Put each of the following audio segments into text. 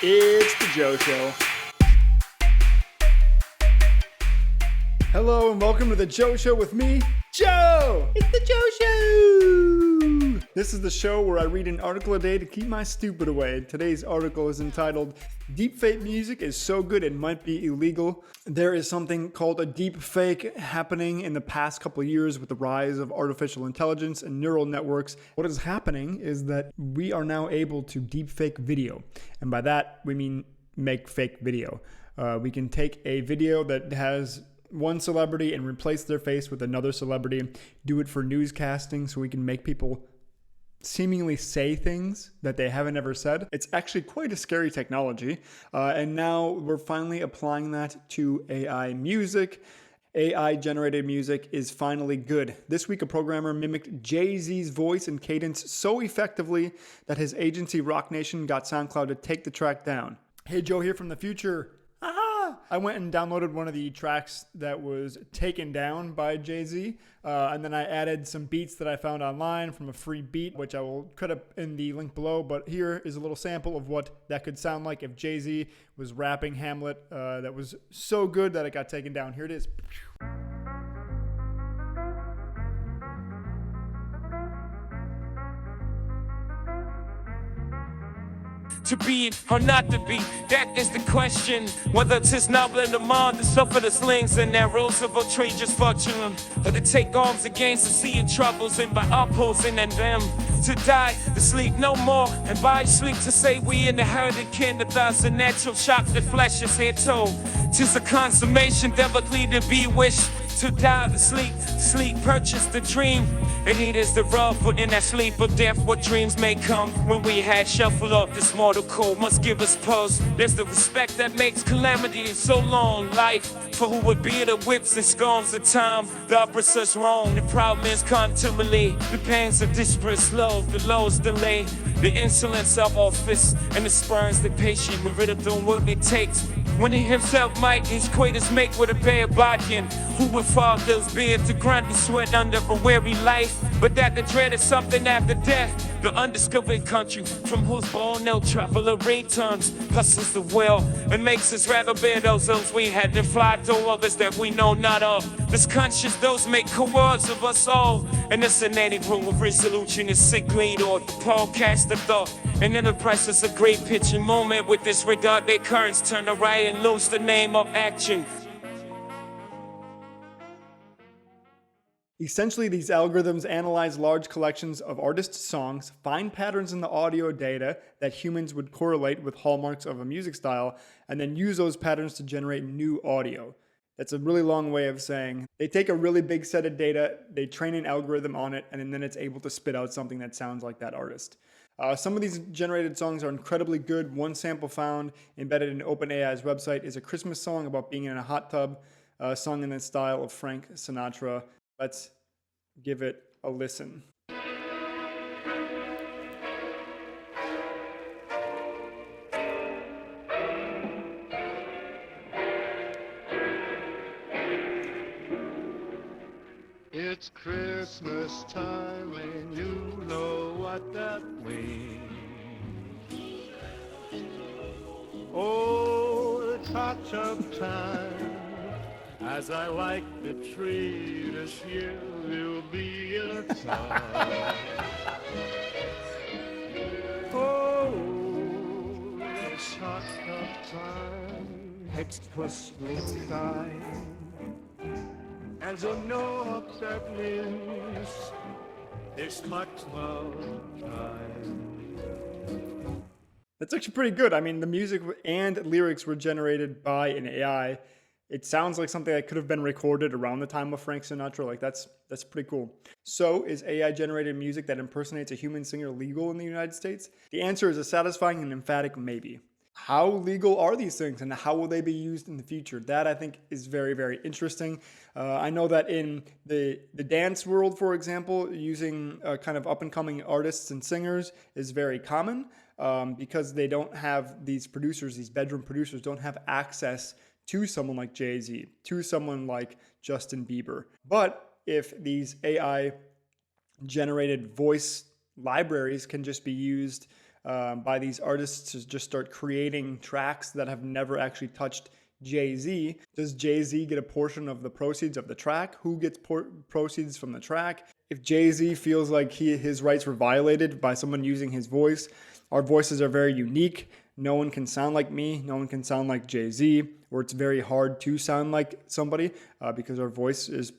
It's the Joe Show. Hello and welcome to the Joe Show with me, Joe! It's the Joe Show! This is the show where I read an article a day to keep my stupid away. Today's article is entitled, Deepfake Music is so good it might be illegal. There is something called a deepfake happening in the past couple of years with the rise of artificial intelligence and neural networks. What is happening is that we are now able to deepfake video. And by that, we mean make fake video. We can take a video that has one celebrity and replace their face with another celebrity, do it for newscasting so we can make people seemingly say things that they haven't ever said. It's actually quite a scary technology. And now we're finally applying that to AI music. AI generated music is finally good. This week, a programmer mimicked Jay-Z's voice and cadence so effectively that his agency Rock Nation got SoundCloud to take the track down. Hey, Joe here from the future. I went and downloaded one of the tracks that was taken down by Jay-Z, and then I added some beats that I found online from a free beat, which I will credit in the link below, but here is a little sample of what that could sound like if Jay-Z was rapping Hamlet. That was so good that it got taken down. Here it is. To be or not to be, that is the question. Whether it's his novel in the mind to suffer the slings and arrows of outrageous fortune, or to take arms against the sea of troubles and by opposing and them to die, to sleep no more, and by sleep to say we inherited kin, the thousand natural shock that flesh is here told. 'Tis a consummation, devilly to be wished. To die, to sleep, purchase the dream. And it is the rub, but in that sleep of death, what dreams may come. When we had shuffled up this mortal cold, must give us pause. There's the respect that makes calamity so long. Life, for who would be the whips and scorns of time. The opposite's wrong, the problem is continually. The pains of disparate love, the lows delay. The insolence of office, and the spurns the patient. We're rid of doing what it takes. When he himself might his quaitors make with a bare bargain. Who would fall those beards to grind and sweat under a weary life? But that the dread is something after death. The undiscovered country from whose born no traveler returns. Hustles the will and makes us rather bear those ills we had to fly to others that we know not of. This conscious those make cowards of us all. And this a native room of resolution is sick greed or the podcast of thought. And enterprise is a great pitching moment. With this regard, their currents turn to riot and lose the name of action. Essentially, these algorithms analyze large collections of artists' songs, find patterns in the audio data that humans would correlate with hallmarks of a music style, and then use those patterns to generate new audio. That's a really long way of saying they take a really big set of data, they train an algorithm on it, and then it's able to spit out something that sounds like that artist. Some of these generated songs are incredibly good. One sample found embedded in OpenAI's website is a Christmas song about being in a hot tub, sung in the style of Frank Sinatra. Let's give it a listen. It's Christmas time and you know what that means. Oh, it's hot tub time. As I like the tree this year, will be in a tub. Oh, it's hot tub time. It's Christmas time. And so no upset news. It's my tub time. That's actually pretty good. I mean, the music and lyrics were generated by an AI. It sounds like something that could have been recorded around the time of Frank Sinatra. Like that's pretty cool. So is AI generated music that impersonates a human singer legal in the United States? The answer is a satisfying and emphatic maybe. How legal are these things and how will they be used in the future? That I think is very, very interesting. I know that in the dance world, for example, using kind of up and coming artists and singers is very common because they don't have these producers, these bedroom producers don't have access to someone like Jay-Z, to someone like Justin Bieber. But if these AI generated voice libraries can just be used by these artists to just start creating tracks that have never actually touched Jay-Z. Does Jay-Z get a portion of the proceeds of the track? Who gets proceeds from the track? If Jay-Z feels like his rights were violated by someone using his voice, our voices are very unique. No one can sound like me. No one can sound like Jay-Z, or it's very hard to sound like somebody because our voice is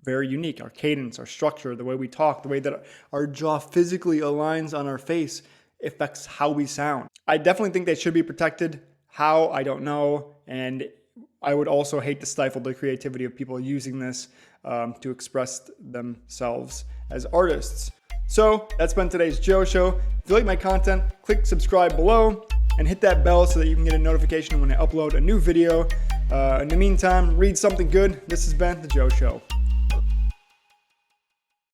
very unique. Our cadence, our structure, the way we talk, the way that our jaw physically aligns on our face affects how we sound. I definitely think they should be protected. How, I don't know. And I would also hate to stifle the creativity of people using this to express themselves as artists. So that's been today's Joe Show. If you like my content, click subscribe below and hit that bell so that you can get a notification when I upload a new video. In the meantime, read something good. This has been the Joe Show.